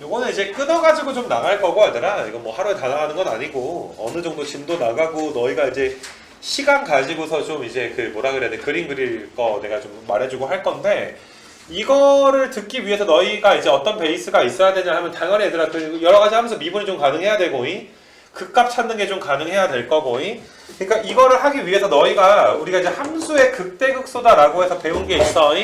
요거는 이제 끊어가지고 좀 나갈 거고 얘들아, 이거 뭐 하루에 다 나가는 건 아니고 어느 정도 진도 나가고 너희가 이제 시간 가지고서 좀 이제 그 뭐라 그래야 돼, 그림 그릴 거 내가 좀 말해주고 할 건데, 이거를 듣기 위해서 너희가 이제 어떤 베이스가 있어야 되냐 하면 당연히 얘들아 그 여러 가지 하면서 미분이 좀 가능해야 되고, 극값 찾는 게 좀 가능해야 될 거고, 그러니까 이거를 하기 위해서 너희가 우리가 이제 함수의 극대극소다라고 해서 배운 게 있어.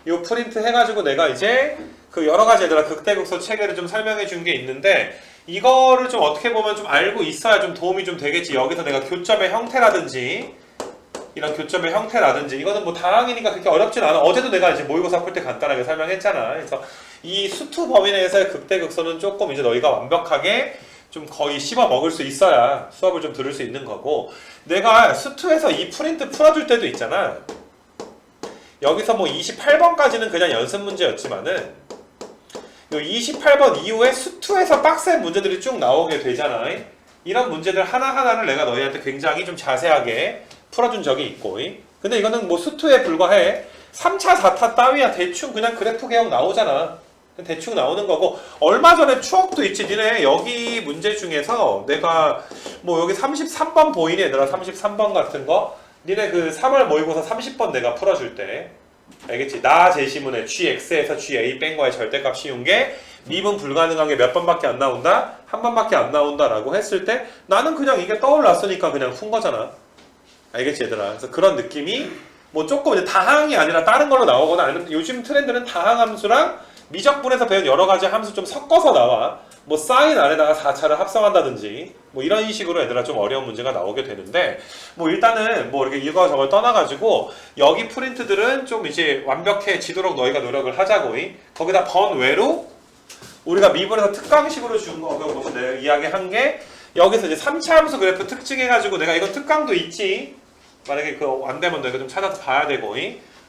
요 프린트 해가지고 내가 이제 그 여러 가지 얘들아 극대극소 체계를 좀 설명해 준 게 있는데, 이거를 좀 어떻게 보면 좀 알고 있어야 좀 도움이 좀 되겠지. 여기서 내가 교점의 형태라든지 이런 교점의 형태라든지, 이거는 뭐 다항이니까 그렇게 어렵진 않아. 어제도 내가 이제 모의고사 풀 때 간단하게 설명했잖아. 그래서 이 수투 범위 내에서의 극대극소는 조금 이제 너희가 완벽하게 좀 거의 씹어 먹을 수 있어야 수업을 좀 들을 수 있는 거고, 내가 수투에서 이 프린트 풀어줄 때도 있잖아. 여기서 뭐 28번까지는 그냥 연습 문제였지만은 요 28번 이후에 수투에서 빡센 문제들이 쭉 나오게 되잖아. 이런 문제들 하나하나를 내가 너희한테 굉장히 좀 자세하게 풀어준 적이 있고, 근데 이거는 뭐 수투에 불과해. 3차 4타 따위야 대충 그냥 그래프 개형 나오잖아. 대충 나오는 거고, 얼마 전에 추억도 있지. 니네 여기 문제 중에서 내가 뭐 여기 33번 보이니 얘들아, 33번 같은 거 니네 그 3월 모의고사 30번 내가 풀어줄 때 알겠지? 나 제시문에 gx에서 ga 뺀 거의 절대값 씌운 게 미분 불가능한 게 몇 번밖에 안 나온다? 한 번밖에 안 나온다 라고 했을 때 나는 그냥 이게 떠올랐으니까 그냥 푼 거잖아. 알겠지 얘들아? 그래서 그런 느낌이 뭐 조금 이제 다항이 아니라 다른 걸로 나오거나, 아니면 요즘 트렌드는 다항 함수랑 미적분에서 배운 여러 가지 함수 좀 섞어서 나와. 뭐 사인 안에다가 4차를 합성한다든지 뭐 이런 식으로 얘들아 좀 어려운 문제가 나오게 되는데, 뭐 일단은 뭐 이렇게 이거 저걸 떠나가지고 여기 프린트들은 좀 이제 완벽해지도록 너희가 노력을 하자고. 거기다 번외로 우리가 미분에서 특강식으로 준 거, 그거 내가 이야기한 게 여기서 이제 3차 함수 그래프 특징해가지고 내가 이거 특강도 있지. 만약에 그거 안 되면 너희가 좀 찾아서 봐야 되고,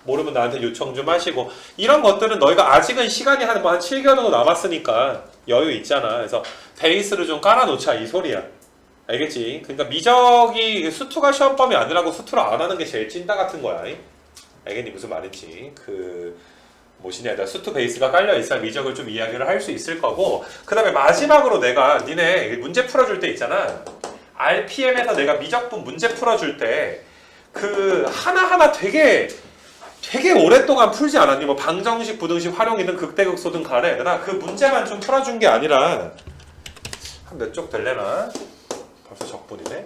모르면 나한테 요청 좀 하시고, 이런 것들은 너희가 아직은 시간이 한 7개월 정도 남았으니까 여유 있잖아. 그래서 베이스를 좀 깔아놓자 이 소리야. 알겠지? 그러니까 미적이 수투가 시험범위 아니라고 수투를 안 하는 게 제일 찐따 같은 거야. 알겠니? 무슨 말인지. 그 뭐시냐, 수투 베이스가 깔려 있어야 미적을 좀 이야기를 할 수 있을 거고, 그 다음에 마지막으로 내가 니네 문제 풀어줄 때 있잖아. RPM에서 내가 미적분 문제 풀어줄 때 그 하나하나 되게 오랫동안 풀지 않았니? 뭐 방정식, 부등식, 활용이든 극대극소든 간에 얘들아 그 문제만 좀 풀어준 게 아니라, 한 몇 쪽 될래나? 벌써 적분이네.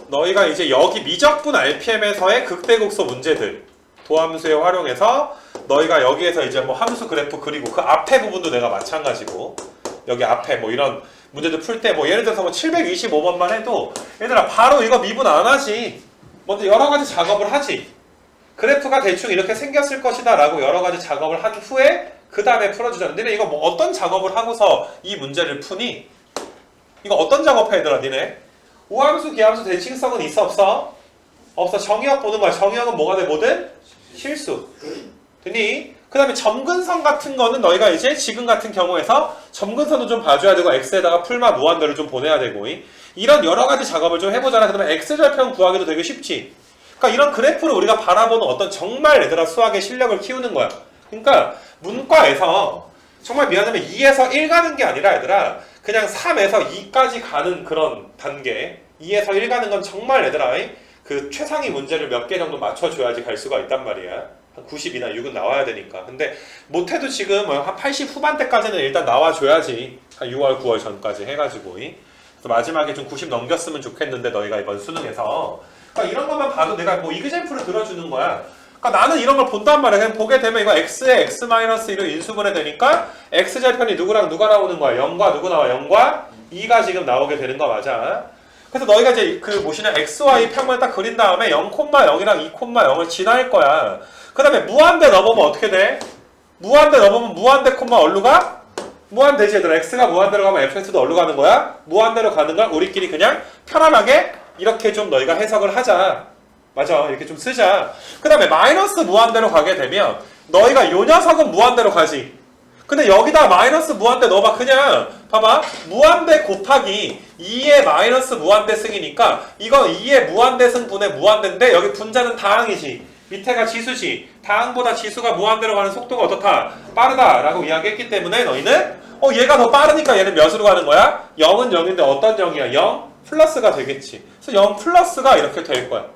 너희가 이제 여기 미적분 RPM에서의 극대극소 문제들 도함수에 활용해서 너희가 여기에서 이제 뭐 함수 그래프 그리고 그 앞에 부분도 내가 마찬가지고, 여기 앞에 뭐 이런 문제들 풀 때 뭐 예를 들어서 뭐 725번만 해도 얘들아 바로 이거 미분 안 하지. 먼저 여러 가지 작업을 하지. 그래프가 대충 이렇게 생겼을 것이다 라고 여러 가지 작업을 한 후에 그 다음에 풀어주잖아. 니네 이거 뭐 어떤 작업을 하고서 이 문제를 푸니? 이거 어떤 작업해 얘들아 니네? 우함수, 기함수 대칭성은 있어 없어? 없어. 정의역 보는 거야. 정의역은 뭐가 돼? 뭐든? 실수. 되니? 그 다음에 점근선 같은 거는 너희가 이제 지금 같은 경우에서 점근선도 좀 봐줘야 되고, x에다가 풀마 무한대를 좀 보내야 되고, 이런 여러 가지 작업을 좀 해보잖아. 그러면 x절편 구하기도 되게 쉽지. 그러니까 이런 그래프를 우리가 바라보는 어떤 정말 얘들아 수학의 실력을 키우는 거야. 그러니까 문과에서 정말 미안하면 2에서 1 가는 게 아니라 얘들아 그냥 3에서 2까지 가는 그런 단계, 2에서 1 가는 건 정말 얘들아 그 최상위 문제를 몇 개 정도 맞춰줘야지 갈 수가 있단 말이야. 한 90이나 6은 나와야 되니까. 근데 못해도 지금 한 80 후반대까지는 일단 나와줘야지. 한 6월, 9월 전까지 해가지고. 그래서 마지막에 좀 90 넘겼으면 좋겠는데 너희가 이번 수능에서. 그러니까 이런 것만 봐도 내가 뭐 이그젬플을 들어주는 거야. 그러니까 나는 이런 걸 본단 말이야. 그냥 보게 되면 이거 x에 x-1로 인수분해 되니까 x절편이 누구랑 누가 나오는 거야. 0과 누구 나와? 0과 2가 지금 나오게 되는 거 맞아. 그래서 너희가 이제 그 뭐시냐 xy 평면을 딱 그린 다음에 0,0이랑 2,0을 지날 거야. 그 다음에 무한대 넣어보면 어떻게 돼? 무한대 넣어보면 무한대 콤마 얼루 가? 무한대지 얘들아. x가 무한대로 가면 fx도 얼루 가는 거야. 무한대로 가는 걸 우리끼리 그냥 편안하게 이렇게 좀 너희가 해석을 하자. 맞아. 이렇게 좀 쓰자. 그 다음에 마이너스 무한대로 가게 되면 너희가 요 녀석은 무한대로 가지. 근데 여기다 마이너스 무한대 넣어봐. 그냥 봐봐. 무한대 곱하기 2의 마이너스 무한대 승이니까 이거 2의 무한대 승 분의 무한대인데 여기 분자는 다항이지. 밑에가 지수지. 다항보다 지수가 무한대로 가는 속도가 어떻다? 빠르다라고 이야기했기 때문에 너희는 얘가 더 빠르니까 얘는 몇으로 가는 거야? 0은 0인데 어떤 0이야? 0 플러스가 되겠지. 그래서 0 플러스가 이렇게 될 거야.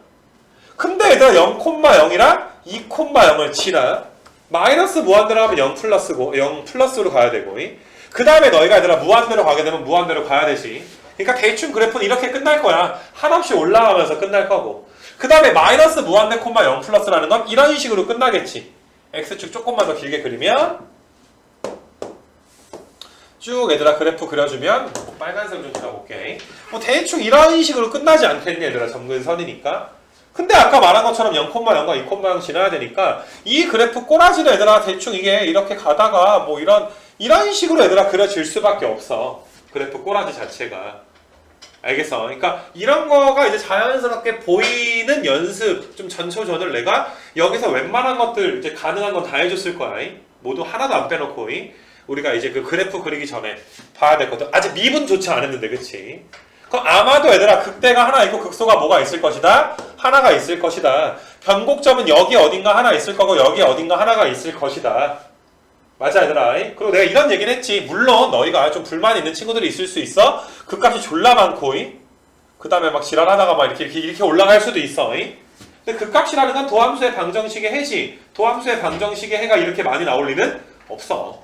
근데 얘들아 0,0이랑 2,0을 치라. 마이너스 무한대로 가면 0 플러스고 0 플러스로 가야 되고 그 다음에 너희가 얘들아 무한대로 가게 되면 무한대로 가야 되지. 그러니까 대충 그래프는 이렇게 끝날 거야. 한없이 올라가면서 끝날 거고 그 다음에 마이너스 무한대 콤마 0 플러스라는 건 이런 식으로 끝나겠지. X축 조금만 더 길게 그리면 쭉 얘들아 그래프 그려주면 빨간색으로 좀 그려볼게. 대충 이런 식으로 끝나지 않겠니 얘들아. 점근선이니까. 근데 아까 말한 것처럼 0,0과 2,0 지나야 되니까 이 그래프 꼬라지도 얘들아 대충 이게 이렇게 가다가 뭐 이런 식으로 얘들아 그려질 수밖에 없어. 그래프 꼬라지 자체가. 알겠어? 그러니까 이런 거가 이제 자연스럽게 보이는 연습 좀 전초전을 내가 여기서 웬만한 것들 이제 가능한 건 다 해줬을 거야. 모두 하나도 안 빼놓고 우리가 이제 그 그래프 그리기 전에 봐야 될 것들. 아직 미분 조차 안 했는데 그치? 그럼 아마도 얘들아 극대가 하나 있고 극소가 뭐가 있을 것이다? 하나가 있을 것이다. 변곡점은 여기 어딘가 하나 있을 거고 여기 어딘가 하나가 있을 것이다. 맞아 얘들아. 그리고 내가 이런 얘기는 했지. 물론 너희가 좀 불만이 있는 친구들이 있을 수 있어. 극값이 졸라 많고 그 다음에 막 지랄하다가 막 이렇게 올라갈 수도 있어. 근데 극값이라는 건 도함수의 방정식의 해지. 도함수의 방정식의 해가 이렇게 많이 나올 리는 없어.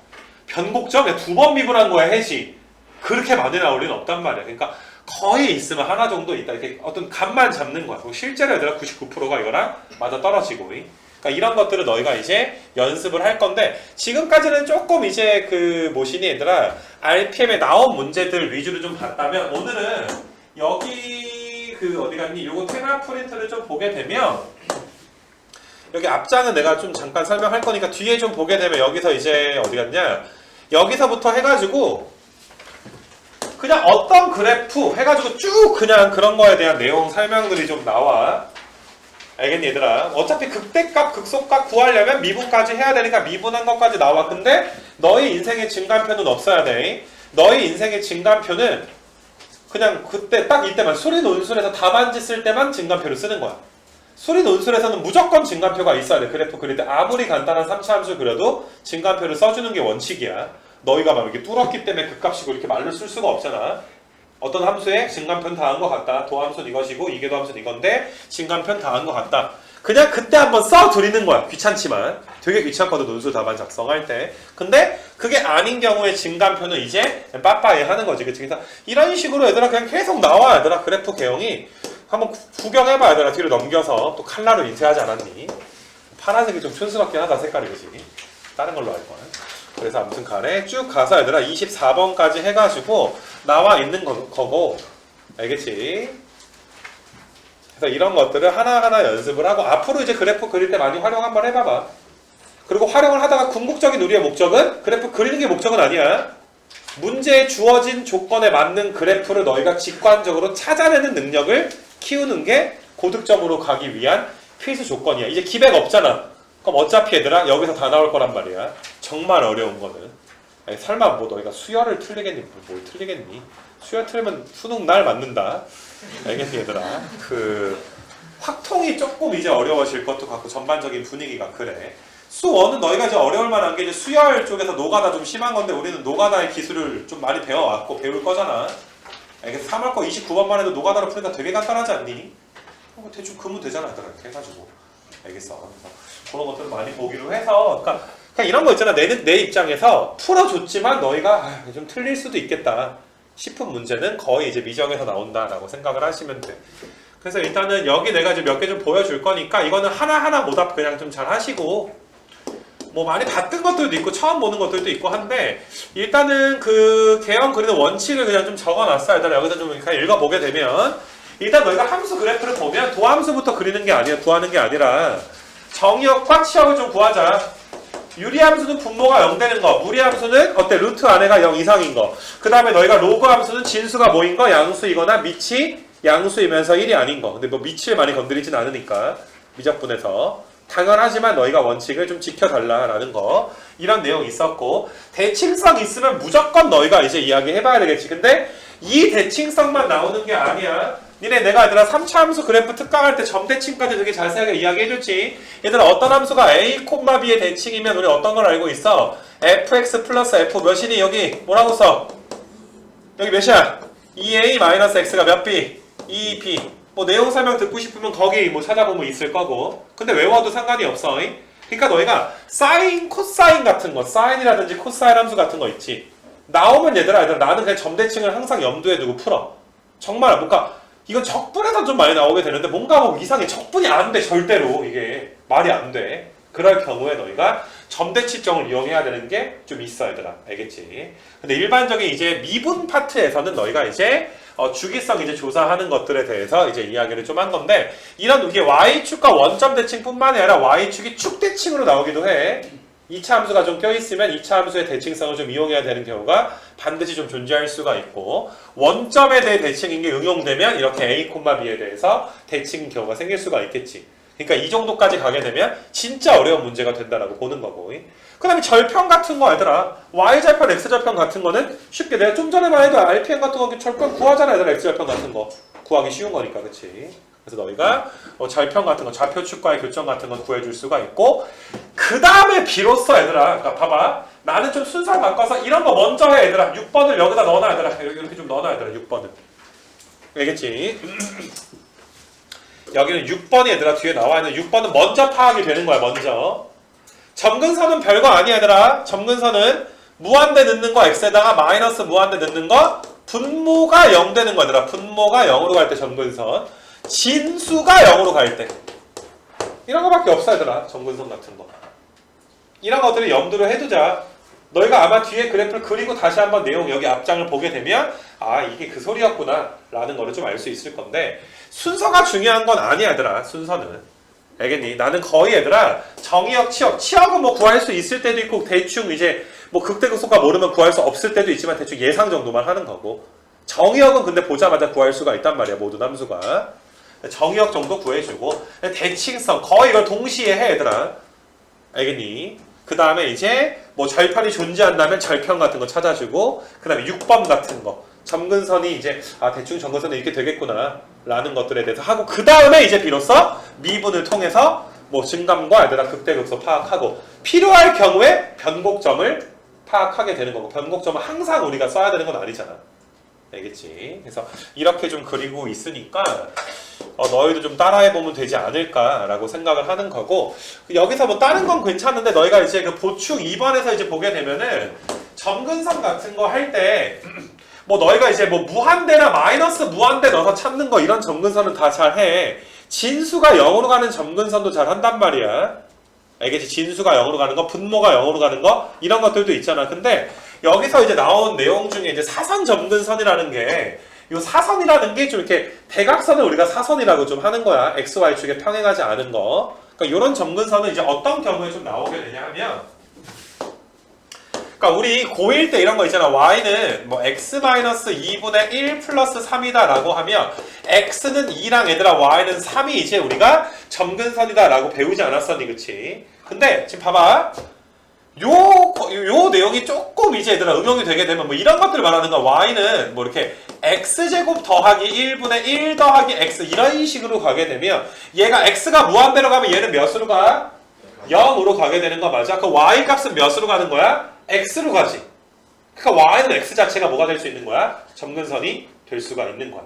변곡점에 2번 미분한 거야 해지. 그렇게 많이 나올 리는 없단 말이야. 그러니까 거의 있으면 하나 정도 있다. 이렇게 어떤 값만 잡는 거야. 실제로 얘들아 99%가 이거랑 맞아 떨어지고. 그러니까 이런 것들을 너희가 이제 연습을 할 건데 지금까지는 조금 이제 그 뭐시니 얘들아 RPM에 나온 문제들 위주로 좀 봤다면 오늘은 여기 그 어디 갔니? 요거 테마 프린트를 좀 보게 되면 여기 앞장은 내가 좀 잠깐 설명할 거니까 뒤에 좀 보게 되면 여기서 이제 어디 갔냐? 여기서부터 해가지고 그냥 어떤 그래프 해가지고 쭉 그냥 그런 거에 대한 내용 설명들이 좀 나와. 알겠니 얘들아? 어차피 극대값, 극소값 구하려면 미분까지 해야 되니까 미분한 것까지 나와. 근데 너희 인생의 증간표는 없어야 돼. 너희 인생의 증간표는 그냥 그때 딱 이때만 수리 논술에서 답안지 쓸 때만 증간표를 쓰는 거야. 수리 논술에서는 무조건 증간표가 있어야 돼. 그래프 그릴 때 아무리 간단한 3차 함수 그려도 증간표를 써주는 게 원칙이야. 너희가 막 이렇게 뚫었기 때문에 극값이고 이렇게 말로 쓸 수가 없잖아. 어떤 함수에 증간편 다한 것 같다. 도함수는 이것이고 이계도 함수는 이건데 증간편 다한 것 같다. 그냥 그때 한번 써드리는 거야. 귀찮지만. 되게 귀찮거든 논술 답안 작성할 때. 근데 그게 아닌 경우에 증간표는 이제 빠빠이 하는 거지. 그치? 그래서 이런 식으로 얘들아 그냥 계속 나와. 얘들아 그래프 개형이 한번 구경해봐. 얘들아 뒤로 넘겨서 또 칼라로 인쇄하지 않았니? 파란색이 좀 촌스럽긴 하다. 색깔이 그치? 다른 걸로 할 거야. 그래서 아무튼 간에 쭉 가서 얘들아 24번까지 해가지고 나와 있는 거고 알겠지? 그래서 이런 것들을 하나하나 연습을 하고 앞으로 이제 그래프 그릴 때 많이 활용 한번 해봐봐. 그리고 활용을 하다가 궁극적인 우리의 목적은 그래프 그리는 게 목적은 아니야. 문제에 주어진 조건에 맞는 그래프를 너희가 직관적으로 찾아내는 능력을 키우는 게 고득점으로 가기 위한 필수 조건이야. 이제 기백 없잖아. 그럼 어차피 얘들아 여기서 다 나올 거란 말이야. 정말 어려운 거는. 아니, 설마 뭐 너희가 수열을 틀리겠니? 뭘 틀리겠니? 수열 틀면 수능 날 맞는다. 알겠니 얘들아? 그 확통이 조금 이제 어려워질 것도 같고 전반적인 분위기가 그래. 수1은 너희가 이제 어려울 만한 게 이제 수열 쪽에서 노가다 좀 심한 건데 우리는 노가다의 기술을 좀 많이 배워왔고 배울 거잖아. 알겠어? 3월 거 29번만 해도 노가다로 푸니까 되게 간단하지 않니? 대충 그으면 되잖아 얘들아. 이렇게 해가지고. 알겠어? 그래서 그런 것들을 많이 보기로 해서 그러니까 그냥 이런 거 있잖아. 내 입장에서 풀어줬지만 너희가 좀 틀릴 수도 있겠다 싶은 문제는 거의 이제 미정에서 나온다라고 생각을 하시면 돼. 그래서 일단은 여기 내가 이제 몇 개 좀 보여줄 거니까 이거는 하나하나 모답 그냥 좀 잘 하시고 뭐 많이 봤던 것들도 있고 처음 보는 것들도 있고 한데 일단은 그 개형 그리는 원칙을 그냥 좀 적어놨어요. 일단 여기서 좀 그냥 읽어보게 되면 일단 너희가 함수 그래프를 보면 도함수부터 그리는 게 아니야. 구하는 게 아니라 정의역과 치역을 좀 구하자. 유리함수는 분모가 0 되는 거, 무리함수는 어때? 루트 안에가 0 이상인 거. 그 다음에 너희가 로그함수는 진수가 뭐인 거? 양수이거나 밑이 양수이면서 1이 아닌 거. 근데 뭐 밑을 많이 건드리진 않으니까 미적분에서 당연하지만 너희가 원칙을 좀 지켜달라라는 거. 이런 내용이 있었고 대칭성 있으면 무조건 너희가 이제 이야기 해봐야 되겠지. 근데 이 대칭성만 나오는 게 아니야. 니네 내가 얘들아 3차 함수 그래프 특강할 때 점대칭까지 되게 자세하게 이야기해줬지. 얘들아 어떤 함수가 a, b의 대칭이면 우리 어떤 걸 알고 있어? fx 플러스 f 몇이니? 여기 뭐라고 써? 여기 몇이야? 2a-x가 몇 b? 2b. 뭐 내용 설명 듣고 싶으면 거기 뭐 찾아보면 있을 거고. 근데 외워도 상관이 없어. 그러니까 너희가 사인, 코사인 같은 거, 사인이라든지 코사인 함수 같은 거 있지. 나오면 얘들아 나는 그냥 점대칭을 항상 염두에 두고 풀어. 정말 뭔가 이건 적분에서 좀 많이 나오게 되는데 뭔가 뭐 이상해. 적분이 안 돼. 절대로 이게 말이 안 돼. 그럴 경우에 너희가 점대치정을 이용해야 되는 게 좀 있어 얘들아. 알겠지? 근데 일반적인 이제 미분 파트에서는 너희가 이제 주기성 이제 조사하는 것들에 대해서 이제 이야기를 좀 한 건데, 이런 이게 y축과 원점 대칭뿐만 아니라 y축이 축 대칭으로 나오기도 해. 2차 함수가 좀 껴있으면 2차 함수의 대칭성을 좀 이용해야 되는 경우가 반드시 좀 존재할 수가 있고, 원점에 대해 대칭인 게 응용되면 이렇게 a, b에 대해서 대칭 경우가 생길 수가 있겠지. 그러니까 이 정도까지 가게 되면 진짜 어려운 문제가 된다라고 보는 거고. 그 다음에 절편 같은 거 얘들아, y절편, x절편 같은 거는 쉽게 내가 좀 전에만 해도 RPM 같은 거 절편 구하잖아 얘들아. x절편 같은 거 구하기 쉬운 거니까. 그치? 그래서 너희가 절편 같은 거, 좌표축과의 교점 같은 건 구해줄 수가 있고, 그 다음에 비로소 얘들아, 그러니까 봐봐, 나는 좀 순서 바꿔서 이런 거 먼저 해 얘들아. 6번을 여기다 넣어놔 얘들아. 이렇게 좀 넣어놔 얘들아. 6번을 알겠지? 여기는 6번이 얘들아 뒤에 나와있는 6번은 먼저 파악이 되는 거야. 먼저 점근선은 별거 아니야 얘들아. 점근선은 무한대 넣는 거 x에다가 마이너스 무한대 넣는 거, 분모가 0 되는 거 얘들아. 분모가 0으로 갈 때 점근선, 진수가 0으로 갈 때, 이런 거밖에 없어 얘들아. 점근선 같은 거 이런 것들을 염두를 해두자. 너희가 아마 뒤에 그래프를 그리고 다시 한번 내용 여기 앞장을 보게 되면 아 이게 그 소리였구나 라는 거를 좀 알 수 있을 건데, 순서가 중요한 건 아니야 얘들아. 순서는 알겠니? 나는 거의 얘들아 정의역, 치역은 뭐 구할 수 있을 때도 있고, 대충 이제 뭐 극대극소가 모르면 구할 수 없을 때도 있지만 대충 예상 정도만 하는 거고, 정의역은 근데 보자마자 구할 수가 있단 말이야. 모든 함수가 정의역 정도 구해주고, 대칭성 거의 이걸 동시에 해 얘들아. 알겠니? 그 다음에 이제 뭐 절편이 존재한다면 절편 같은 거 찾아주고, 그 다음에 6번 같은 거 점근선이 이제 아 대충 점근선은 이렇게 되겠구나 라는 것들에 대해서 하고, 그 다음에 이제 비로소 미분을 통해서 뭐 증감과 얘들아 극대극소 파악하고, 필요할 경우에 변곡점을 파악하게 되는 거고, 변곡점은 항상 우리가 써야 되는 건 아니잖아. 알겠지? 그래서 이렇게 좀 그리고 있으니까 너희도 좀 따라해보면 되지 않을까라고 생각을 하는 거고, 여기서 뭐 다른 건 괜찮은데 너희가 이제 그 보충 2번에서 이제 보게 되면은 점근선 같은 거 할 때 뭐 너희가 이제 뭐 무한대나 마이너스 무한대 넣어서 찾는 거, 이런 점근선은 다 잘해. 진수가 0으로 가는 점근선도 잘 한단 말이야. 알겠지? 진수가 0으로 가는 거, 분모가 0으로 가는 거, 이런 것들도 있잖아. 근데 여기서 이제 나온 내용 중에 이제 사선 점근선이라는 게, 이 사선이라는 게 좀 이렇게 대각선을 우리가 사선이라고 좀 하는 거야. XY축에 평행하지 않은 거. 그러니까 이런 점근선은 이제 어떤 경우에 좀 나오게 되냐 하면, 그러니까 우리 고1 때 이런 거 있잖아. y는 뭐 x-2분의 1 플러스 3이다 라고 하면 x는 2랑 얘들아 y는 3이 이제 우리가 점근선이다 라고 배우지 않았었니? 그치? 근데 지금 봐봐, 요 내용이 조금 이제 얘들아 응용이 되게 되면 뭐 이런 것들을 말하는 거야. y는 뭐 이렇게 x제곱 더하기 1분의 1 더하기 x 이런 식으로 가게 되면, 얘가 x가 무한대로 가면 얘는 몇으로 가? 0으로 가게 되는 거 맞아? 그 y 값은 몇으로 가는 거야? x로 가지. 그러니까 y는 x 자체가 뭐가 될 수 있는 거야? 점근선이 될 수가 있는 거야.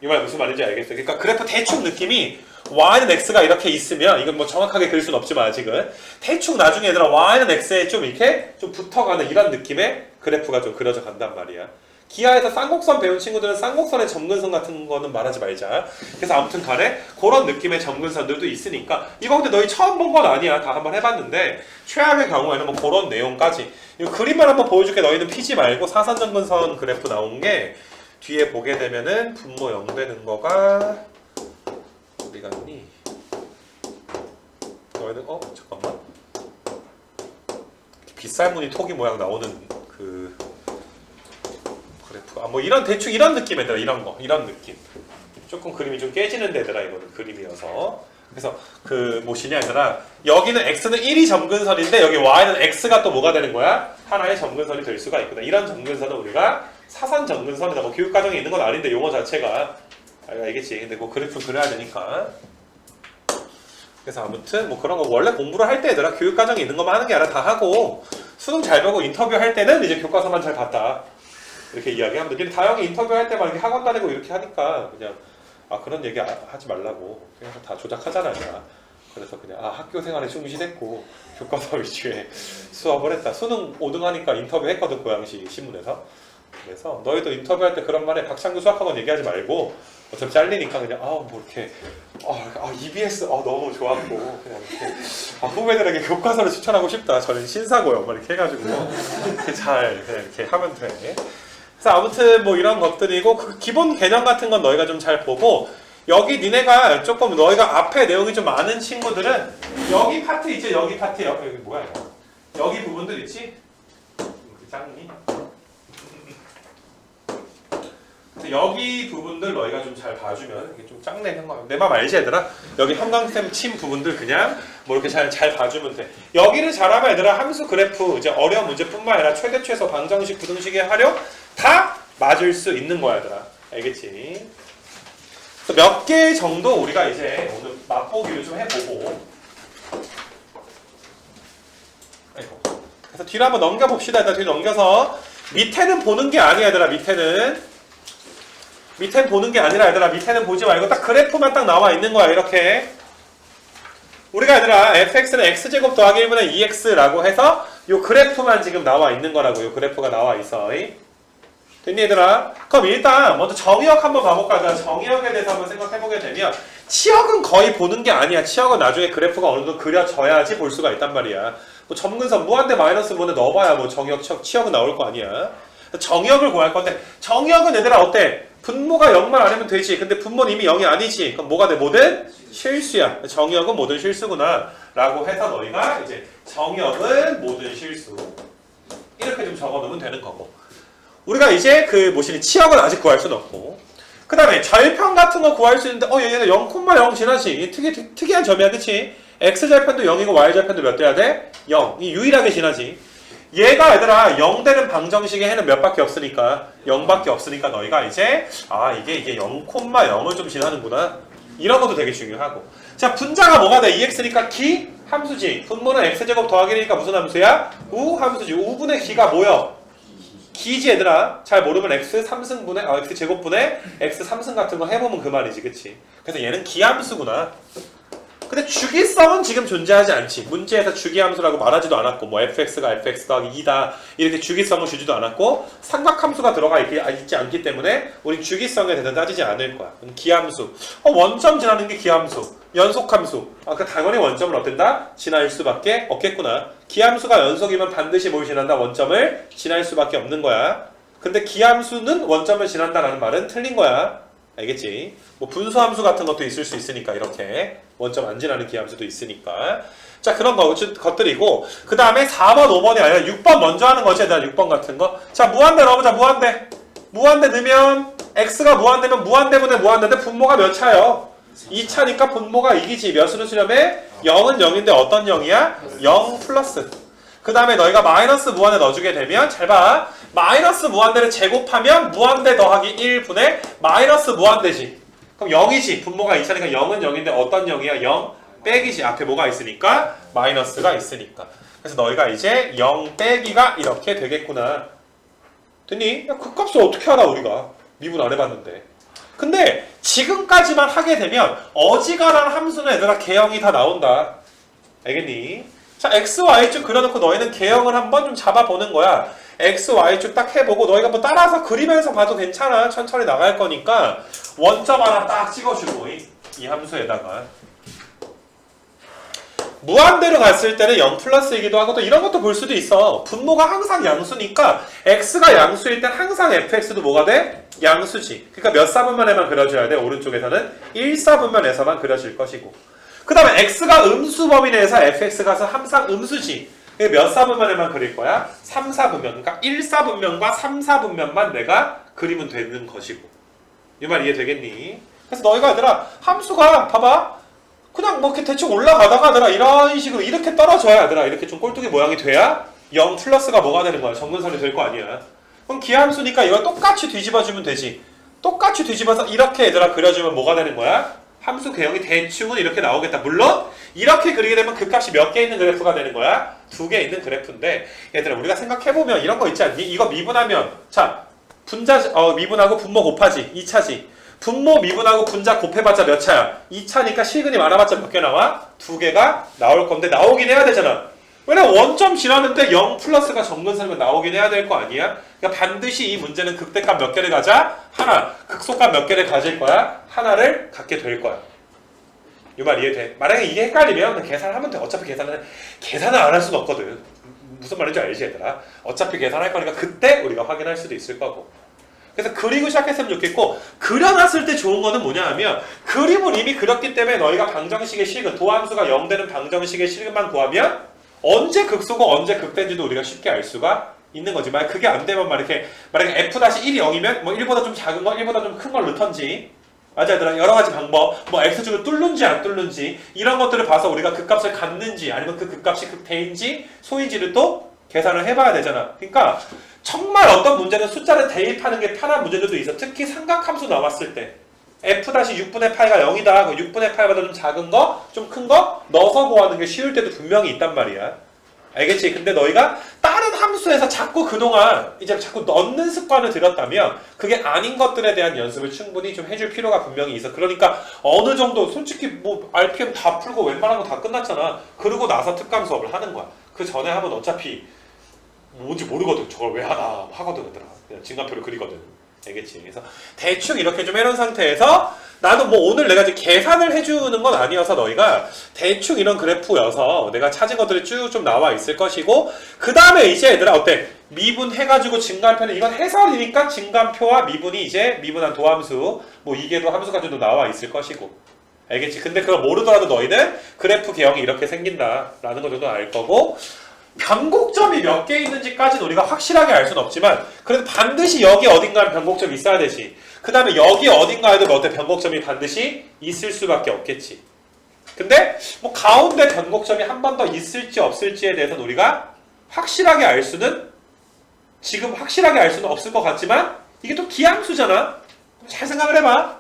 이 말 무슨 말인지 알겠어? 그러니까 그래프 대충 느낌이 y는 x가 이렇게 있으면, 이건 뭐 정확하게 그릴 수는 없지만 아직은 대충 나중에 얘들아 y는 x에 좀 이렇게 좀 붙어가는 이런 느낌의 그래프가 좀 그려져 간단 말이야. 기하에서 쌍곡선 배운 친구들은 쌍곡선의 점근선 같은 거는 말하지 말자. 그래서 아무튼 간에 그런 느낌의 점근선들도 있으니까, 이거 근데 너희 처음 본 건 아니야. 다 한번 해봤는데 최악의 경우에는 뭐 그런 내용까지, 이 그림만 한번 보여줄게. 너희는 피지 말고 사선 점근선 그래프 나온 게 뒤에 보게 되면은 분모 0 되는 거가 어디 갔니? 너희는 잠깐만, 빗살무늬 토기 모양 나오는 그 그래프가 뭐 이런 대충 이런 느낌 얘들아. 이런 느낌. 조금 그림이 좀 깨지는 데더라. 이거는 그림이어서. 그래서 그 뭐시냐 얘들아, 여기는 x는 1이 점근선인데 여기 y는 x가 또 뭐가 되는 거야? 하나의 점근선이 될 수가 있구나. 이런 점근선은 우리가 사선 점근선이다. 뭐 교육과정에 있는 건 아닌데 용어 자체가 알겠지? 근데 뭐 그래프 그려야 되니까. 그래서 아무튼 뭐 그런 거 원래 공부를 할 때 얘들아 교육 과정에 있는 것만 하는 게 아니라 다 하고 수능 잘 보고 인터뷰 할 때는 이제 교과서만 잘 봤다 이렇게 이야기하면 돼. 근데 다영이 인터뷰 할 때만 이렇게 학원 다니고 이렇게 하니까 그냥 그런 얘기 하지 말라고 그냥 다 조작하잖아. 그래서 그냥 학교 생활에 충실했고 교과서 위주의 수업을 했다. 수능 5등 하니까 인터뷰 했거든 고양시 신문에서. 그래서 너희도 인터뷰할 때 그런 말에 박창규 수학학원 얘기하지 말고 어차피 잘리니까 그냥 뭐 이렇게 EBS 너무 좋았고 그냥 이렇게 후배들에게 교과서를 추천하고 싶다. 저는 신사고요. 막 이렇게 해가지고 이렇게 잘 그냥 이렇게 하면 돼. 그래서 아무튼 뭐 이런 것들이고 그 기본 개념 같은 건 너희가 좀 잘 보고 여기 니네가 조금 너희가 앞에 내용이 좀 많은 친구들은 여기 파트 있지 여기 파트 여기 뭐야 이거 여기 부분들 있지 짱니 여기 부분들 너희가 좀 잘 봐주면 이게 좀 짱내 내 맘 알지 얘들아? 여기 형광펜 침 부분들 그냥 뭐 이렇게 잘 봐주면 돼. 여기를 잘하면 얘들아 함수 그래프 이제 어려운 문제뿐만 아니라 최대 최소 방정식 부등식의 활용 다 맞을 수 있는 거야 얘들아. 알겠지? 몇 개 정도 우리가 이제 오늘 맛보기를 좀 해보고 그래서 뒤로 한번 넘겨봅시다. 일단 뒤로 넘겨서 밑에는 보는 게 아니야 얘들아. 밑에는 보는 게 아니라 얘들아 밑에는 보지 말고 딱 그래프만 딱 나와 있는 거야. 이렇게 우리가 얘들아 fx는 x제곱 더하기 1분의 2x라고 해서 요 그래프만 지금 나와 있는 거라고. 요 그래프가 나와 있어. 됐니 얘들아? 그럼 일단 먼저 정의역 한번 봐볼까? 정의역에 대해서 한번 생각해보게 되면 치역은 거의 보는 게 아니야. 치역은 나중에 그래프가 어느 정도 그려져야지 볼 수가 있단 말이야. 뭐 점근선 무한대 마이너스 무한대 넣어봐야 뭐 정의역 치역은 나올 거 아니야. 정의역을 구할 건데 정의역은 얘들아 어때? 분모가 0만 아니면 되지. 근데 분모는 이미 0이 아니지. 그럼 뭐가 돼? 뭐든 실수야. 정의역은 모든 실수구나 라고 해서 너희가 이제 정의역은 모든 실수 이렇게 좀 적어놓으면 되는 거고. 우리가 이제 그 치역은 아직 구할 수는 없고 그 다음에 절편 같은 거 구할 수 있는데 얘는 0,0 지나지. 특이한 점이야. 그치? x절편도 0이고 y절편도 몇 돼야 돼? 0. 이 유일하게 지나지. 얘가 얘들아 0 되는 방정식의 해는 몇 밖에 없으니까 0밖에 없으니까 너희가 이제 이게 0,0을 좀 지나는구나. 이런 것도 되게 중요하고. 자 분자가 뭐가 돼? 2x니까 기 함수지. 분모는 x제곱 더하기 1이니까 무슨 함수야? 우 함수지. 우분의 기가 뭐여? 기지 얘들아. 잘 모르면 x 3승분의 x제곱분의 x 3승 같은 거 해보면 그 말이지. 그치? 그래서 얘는 기함수구나. 근데 주기성은 지금 존재하지 않지. 문제에서 주기함수라고 말하지도 않았고 뭐 fx가 fx 더하기 2다 이렇게 주기성을 주지도 않았고 삼각함수가 들어가 있지 않기 때문에 우린 주기성에 대해서 따지지 않을 거야. 기함수. 원점 지나는 게 기함수. 연속함수. 당연히 원점을 어떤다? 지날 수밖에 없겠구나. 기함수가 연속이면 반드시 뭘 지난다? 원점을 지날 수밖에 없는 거야. 근데 기함수는 원점을 지난다라는 말은 틀린 거야. 알겠지? 뭐 분수함수 같은 것도 있을 수 있으니까 이렇게 원점 안 지나는 기함수도 있으니까. 자 그런 것들이고 그 다음에 4번 5번이 아니라 6번 먼저 하는 거지. 6번 같은 거. 자 무한대 넣어보자. 무한대 넣으면 x가 무한대면 무한대분의 무한대인데 분모가 몇 차요? 2차니까 분모가 2기지. 몇으로 수렴해? 0은 0인데 어떤 0이야? 0 플러스. 그 다음에 너희가 마이너스 무한대 넣어주게 되면 잘 봐. 마이너스 무한대를 제곱하면 무한대 더하기 1분의 마이너스 무한대지. 그럼 0이지. 분모가 2차니까 0은 0인데 어떤 0이야? 0 빼기지. 앞에 뭐가 있으니까? 마이너스가 있으니까. 그래서 너희가 이제 0 빼기가 이렇게 되겠구나. 됐니? 그 값을 어떻게 알아 우리가? 미분 안 해봤는데. 근데 지금까지만 하게 되면 어지간한 함수는 얘들아 개형이 다 나온다. 알겠니? 자 x, y축 그려놓고 너희는 개형을 한번 좀 잡아보는 거야. x, y축 딱 해보고 너희가 뭐 따라서 그리면서 봐도 괜찮아. 천천히 나갈 거니까 원점 하나 딱 찍어주고 이 함수에다가 무한대로 갔을 때는 0 플러스이기도 하고 또 이런 것도 볼 수도 있어. 분모가 항상 양수니까 x가 양수일 땐 항상 fx도 뭐가 돼? 양수지. 그러니까 몇 사분면에만 그려줘야 돼. 오른쪽에서는 1사분면에서만 그려질 것이고 그 다음에 x가 음수 범위 내에서 fx가 항상 음수지. 몇 사분면에만 그릴 거야? 3사분면. 그러니까 1사분면과 3사분면만 내가 그리면 되는 것이고. 이 말 이해되겠니? 그래서 너희가 얘들아 함수가 봐봐. 그냥 뭐 이렇게 대충 올라가다가 얘들아 이런 식으로 이렇게 떨어져야 얘들아 이렇게 좀 꼴뚜기 모양이 돼야 0 플러스가 뭐가 되는 거야? 정근선이 될 거 아니야. 그럼 기하함수니까 이걸 똑같이 뒤집어주면 되지. 똑같이 뒤집어서 이렇게 얘들아 그려주면 뭐가 되는 거야? 함수 개형이 대충은 이렇게 나오겠다. 물론 이렇게 그리게 되면 그 값이 몇 개 있는 그래프가 되는 거야? 2개 있는 그래프인데 얘들아 우리가 생각해보면 이런 거 있지 않니? 이거 미분하면 자 분자 미분하고 분모 곱하지 2차지. 분모 미분하고 분자 곱해봤자 몇 차야? 2차니까 실근이 많아봤자 몇 개 나와? 2개가 나올 건데 나오긴 해야 되잖아. 왜냐면 원점 지나는데 0 플러스가 정근선이면 나오긴 해야 될 거 아니야? 그러니까 반드시 이 문제는 극대값 몇 개를 가자? 하나. 극소값 몇 개를 가질 거야? 하나를 갖게 될 거야. 이 말 이해돼? 만약에 이게 헷갈리면 계산하면 돼. 어차피 계산을 안 할 수는 없거든. 무슨 말인지 알지 얘들아? 어차피 계산할 거니까 그때 우리가 확인할 수도 있을 거고. 그래서 그리고 시작했으면 좋겠고 그려놨을 때 좋은 거는 뭐냐 하면 그림을 이미 그렸기 때문에 너희가 방정식의 실근, 도함수가 0 되는 방정식의 실근만 구하면 언제 극소고 언제 극대인지도 우리가 쉽게 알 수가 있는 거지. 만약 그게 안 되면 만약에 f-1이 0이면 뭐 1보다 좀 작은 거, 1보다 좀 큰 걸 넣던지. 맞아 얘들아 여러 가지 방법 뭐 x축을 뚫는지 안 뚫는지 이런 것들을 봐서 우리가 극값을 갖는지 아니면 그 극값이 극대인지 소인지를 또 계산을 해봐야 되잖아. 그러니까 정말 어떤 문제는 숫자를 대입하는 게 편한 문제들도 있어. 특히 삼각함수 나왔을 때 f-6분의 파이가 0이다. 그 6분의 파이보다 좀 작은 거, 좀 큰 거 넣어서 구하는 게 쉬울 때도 분명히 있단 말이야. 알겠지? 근데 너희가 다른 함수에서 자꾸 그동안 이제 자꾸 넣는 습관을 들였다면 그게 아닌 것들에 대한 연습을 충분히 좀 해줄 필요가 분명히 있어. 그러니까 어느 정도 솔직히 뭐 RPM 다 풀고 웬만한 거 다 끝났잖아. 그러고 나서 특강 수업을 하는 거야. 그 전에 하면 어차피 뭔지 모르거든. 저걸 왜 하나 하거든 얘들아. 그냥 진간표를 그리거든. 알겠지? 그래서 대충 이렇게 좀 해놓은 상태에서 나도 뭐 오늘 내가 이제 계산을 해주는 건 아니어서 너희가 대충 이런 그래프여서 내가 찾은 것들이 쭉 좀 나와 있을 것이고 그 다음에 이제 얘들아 어때? 미분해가지고 증간표는 이건 해설이니까 증간표와 미분이 이제 미분한 도함수 뭐 이계도 함수까지도 나와 있을 것이고 알겠지? 근데 그걸 모르더라도 너희는 그래프 개형이 이렇게 생긴다라는 거 정도 알 거고 변곡점이 몇 개 있는지까지는 우리가 확실하게 알 수는 없지만 그래도 반드시 여기 어딘가에 변곡점이 있어야 되지. 그 다음에 여기 어딘가에도 어때 변곡점이 반드시 있을 수밖에 없겠지. 근데 뭐 가운데 변곡점이 한 번 더 있을지 없을지에 대해서는 우리가 확실하게 알 수는 지금 확실하게 알 수는 없을 것 같지만 이게 또 기함수잖아. 잘 생각을 해봐.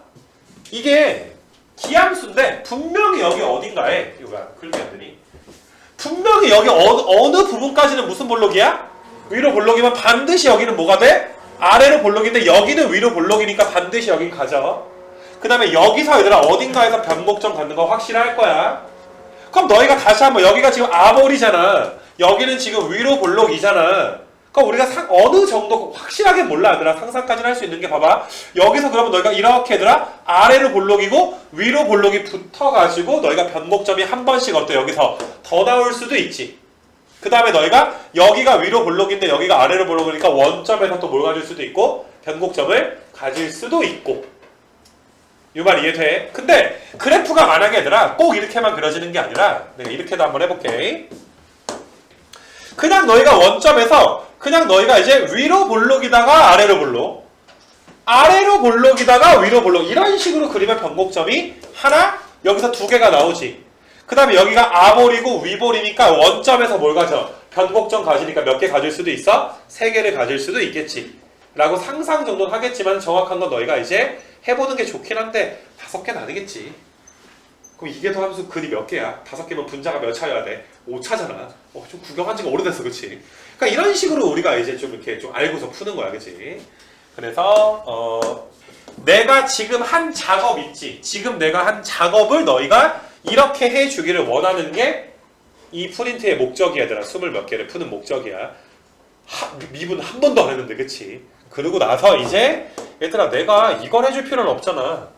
이게 기함수인데 분명히 여기 어딘가에 이거야 글귀 안 되니? 분명히 여기 어느 부분까지는 무슨 볼록이야? 위로 볼록이면 반드시 여기는 뭐가 돼? 아래로 볼록인데 여기는 위로 볼록이니까 반드시 여긴 가져. 그 다음에 여기서 얘들아 어딘가에서 변곡점 갖는 거 확실할 거야. 그럼 너희가 다시 한번 여기가 지금 아볼이잖아. 여기는 지금 위로 볼록이잖아. 그럼 우리가 어느 정도 확실하게 몰라 얘들아. 상상까지는 할 수 있는 게 봐봐. 여기서 그러면 너희가 이렇게 얘들아 아래로 볼록이고 위로 볼록이 붙어가지고 너희가 변곡점이 한 번씩 어때 여기서 더 나올 수도 있지. 그 다음에 너희가 여기가 위로 볼록인데 여기가 아래로 볼록이니까 원점에서 또 뭘 가질 수도 있고 변곡점을 가질 수도 있고. 이 말 이해돼? 근데 그래프가 만약에 얘들아 꼭 이렇게만 그려지는 게 아니라 내가 이렇게도 한번 해볼게. 그냥 너희가 원점에서 그냥 너희가 이제 위로 볼록이다가 아래로 볼록 아래로 볼록이다가 위로 볼록 이런 식으로 그리면 변곡점이 하나 여기서 2개가 나오지. 그 다음에 여기가 아볼이고 위볼이니까 원점에서 뭘 가져? 변곡점 가지니까 몇 개 가질 수도 있어? 3개를 가질 수도 있겠지 라고 상상 정도는 하겠지만 정확한 건 너희가 이제 해보는 게 좋긴 한데 5개는 아니겠지. 그럼 이게 더 함수 근이 몇 개야? 5개면 분자가 몇 차여야 돼? 5차잖아. 좀 구경한 지가 오래됐어, 그치? 그러니까 이런 식으로 우리가 이제 좀 이렇게 좀 알고서 푸는 거야, 그치? 그래서, 내가 지금 한 작업 있지? 지금 내가 한 작업을 너희가 이렇게 해주기를 원하는 게 이 프린트의 목적이야, 얘들아. 20 몇 개를 푸는 목적이야. 미분 한 번도 안 했는데, 그치? 그러고 나서 이제, 얘들아, 내가 이걸 해줄 필요는 없잖아.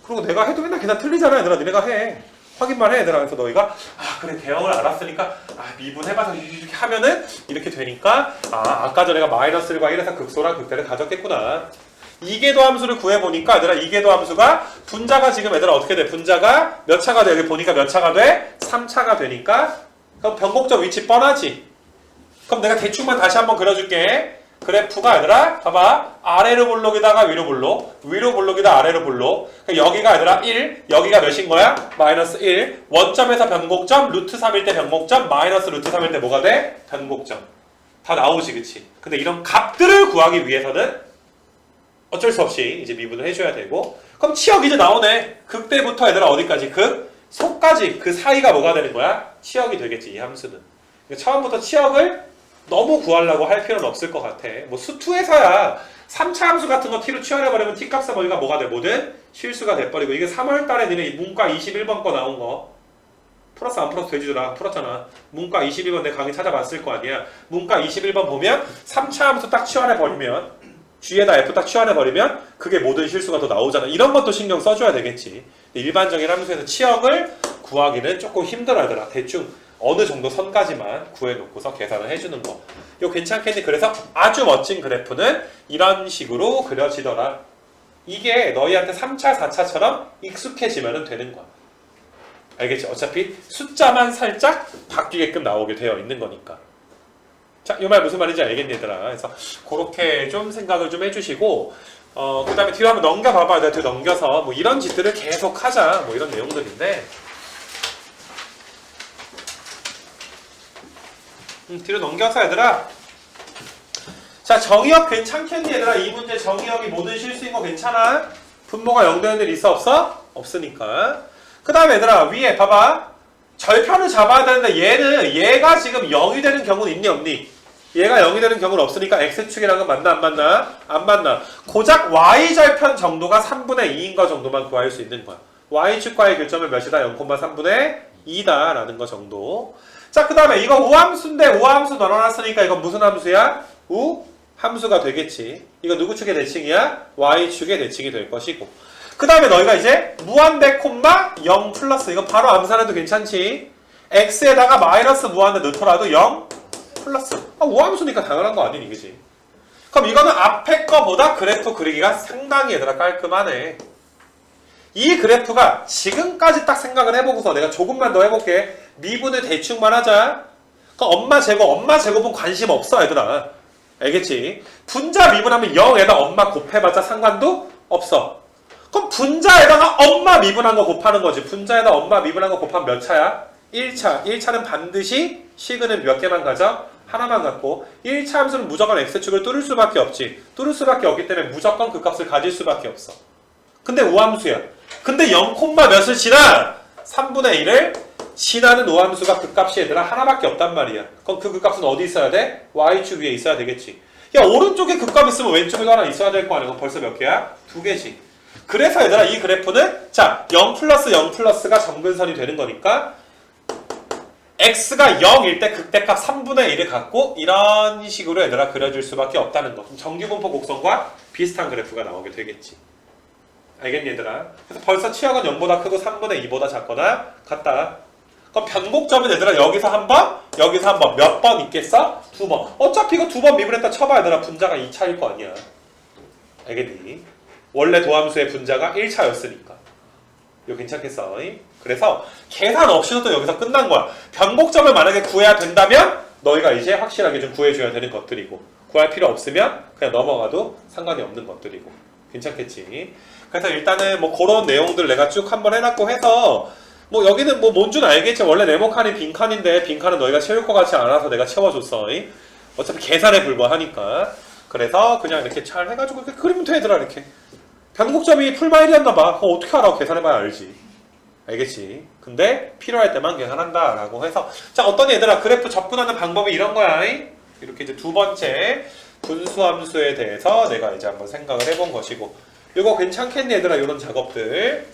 그리고 내가 해도 맨날 계산 틀리잖아 얘들아. 니네가 해. 확인만 해 얘들아. 그래서 너희가 그래 대형을 알았으니까 미분해봐서 이렇게 하면은 이렇게 되니까 아까 전에 내가 마이너스 1과 1에서 극소랑 극대를 가졌겠구나. 이계도 함수를 구해보니까 얘들아 이계도 함수가 분자가 지금 얘들아 어떻게 돼? 분자가 몇 차가 돼? 여기 보니까 몇 차가 돼? 3차가 되니까 그럼 변곡점 위치 뻔하지? 그럼 내가 대충만 다시 한번 그려줄게. 그래프가 얘들아 봐봐 아래로 볼록이다가 위로 볼록 위로 볼록이다 아래로 볼록 여기가 얘들아 1 여기가 몇인 거야? 마이너스 1 원점에서 변곡점 루트 3일 때 변곡점 마이너스 루트 3일 때 뭐가 돼? 변곡점 다 나오지 그치? 근데 이런 값들을 구하기 위해서는 어쩔 수 없이 이제 미분을 해줘야 되고 그럼 치역 이제 나오네. 극대부터 얘들아 어디까지? 소까지 그 사이가 뭐가 되는 거야? 치역이 되겠지 이 함수는. 그러니까 처음부터 치역을 너무 구하려고 할 필요는 없을 것 같아. 뭐 수2에서야 3차 함수 같은 거 t로 치환해버리면 t값의 범위가 뭐가 돼? 뭐든 실수가 돼버리고 이게 3월달에 니네 문과 21번 거 나온 거 풀었어 안 풀었어? 돼지들아 풀었잖아. 문과 21번 내 강의 찾아봤을 거 아니야. 문과 21번 보면 3차 함수 딱 치환해버리면 G에다 F 딱 치환해버리면 그게 모든 실수가 더 나오잖아. 이런 것도 신경 써줘야 되겠지. 일반적인 함수에서 치역을 구하기는 조금 힘들어하더라. 대충 어느 정도 선까지만 구해놓고서 계산을 해주는 거. 이거 괜찮겠니? 그래서 아주 멋진 그래프는 이런 식으로 그려지더라. 이게 너희한테 3차, 4차처럼 익숙해지면 되는 거야. 알겠지? 어차피 숫자만 살짝 바뀌게끔 나오게 되어 있는 거니까. 자, 이 말 무슨 말인지 알겠니 얘들아? 그래서 그렇게 좀 생각을 좀 해주시고 그 다음에 뒤로 한번 넘겨봐봐. 내가 뒤로 넘겨서 뭐 이런 짓들을 계속 하자. 뭐 이런 내용들인데 뒤로 넘겨서 얘들아 자 정의역 괜찮겠니 얘들아? 이 문제 정의역이 모든 실수인 거 괜찮아? 분모가 0 되는 일 있어 없어? 없으니까. 그 다음에 얘들아 위에 봐봐 절편을 잡아야 되는데 얘가 지금 0이 되는 경우는 있니 없니? 얘가 0이 되는 경우는 없으니까 x축이랑은 맞나 안 맞나? 안 맞나. 고작 y절편 정도가 3분의 2인 거 정도만 구할 수 있는 거야. y축과의 교점은 몇이다? 0,3분의 2다 라는 거 정도. 자, 그 다음에 이거 우함수인데 우함수 넣어놨으니까 이건 무슨 함수야? 우함수가 되겠지. 이거 누구 축의 대칭이야? y축의 대칭이 될 것이고. 그 다음에 너희가 이제 무한대 콤마 0 플러스 이거 바로 암산해도 괜찮지? x에다가 마이너스 무한대 넣더라도 0 플러스 우함수니까 당연한 거 아니니 그지? 그럼 이거는 앞에 거보다 그래프 그리기가 상당히 얘들아 깔끔하네. 이 그래프가 지금까지 딱 생각을 해보고서 내가 조금만 더 해볼게. 미분을 대충만 하자. 그럼 엄마 제곱은 관심 없어 얘들아. 알겠지? 분자 미분하면 0에다 엄마 곱해봤자 상관도 없어. 그럼 분자에다가 엄마 미분한 거 곱하는 거지. 분자에다 엄마 미분한 거 곱하면 몇 차야? 1차. 1차는 반드시 식은은 몇 개만 가져? 하나만 갖고 1차 함수는 무조건 x축을 뚫을 수밖에 없지. 뚫을 수밖에 없기 때문에 무조건 그 값을 가질 수밖에 없어. 근데 우함수야. 근데 0, 몇을 지나? 3분의 1을 지나는 우함수가 그 값이 얘들아 하나밖에 없단 말이야. 그럼 그 값은 어디 있어야 돼? y축 위에 있어야 되겠지. 야 오른쪽에 그 값 있으면 왼쪽에도 하나 있어야 될 거 아니야. 그럼 벌써 몇 개야? 2개지. 그래서 얘들아 이 그래프는 자 0 플러스 0 플러스가 점근선이 되는 거니까 x가 0일 때 극대값 3분의 1을 갖고 이런 식으로 얘들아 그려줄 수밖에 없다는 거. 그럼 정규분포 곡선과 비슷한 그래프가 나오게 되겠지. 알겠니 얘들아? 그래서 벌써 치역은 0보다 크고 3분의 2보다 작거나 같다. 그럼 변곡점은 얘들아 여기서 한 번, 여기서 한 번. 몇 번 있겠어? 2번. 어차피 이거 2번 미분했다 쳐봐 얘들아. 분자가 2차일 거 아니야. 알겠니? 원래 도함수의 분자가 1차였으니까. 이거 괜찮겠어? 그래서 계산 없이도 또 여기서 끝난 거야. 변곡점을 만약에 구해야 된다면 너희가 이제 확실하게 좀 구해줘야 되는 것들이고 구할 필요 없으면 그냥 넘어가도 상관이 없는 것들이고 괜찮겠지? 그래서 일단은 뭐 그런 내용들 내가 쭉 한번 해놨고 해서 뭐 여기는 뭐 뭔 줄 알겠지? 원래 네모칸이 빈칸인데 빈칸은 너희가 채울 것 같지 않아서 내가 채워줬어. 어차피 계산에 불과하니까. 그래서 그냥 이렇게 잘 해가지고 이렇게 그리면 되더라 이렇게. 변곡점이 풀마일이었나봐. 그거 어떻게 알아? 계산해봐야 알지. 알겠지? 근데 필요할 때만 계산한다 라고 해서 자 어떤 얘들아 그래프 접근하는 방법이 이런 거야. 이렇게 이제 두 번째 분수함수에 대해서 내가 이제 한번 생각을 해본 것이고 이거 괜찮겠니 얘들아 이런 작업들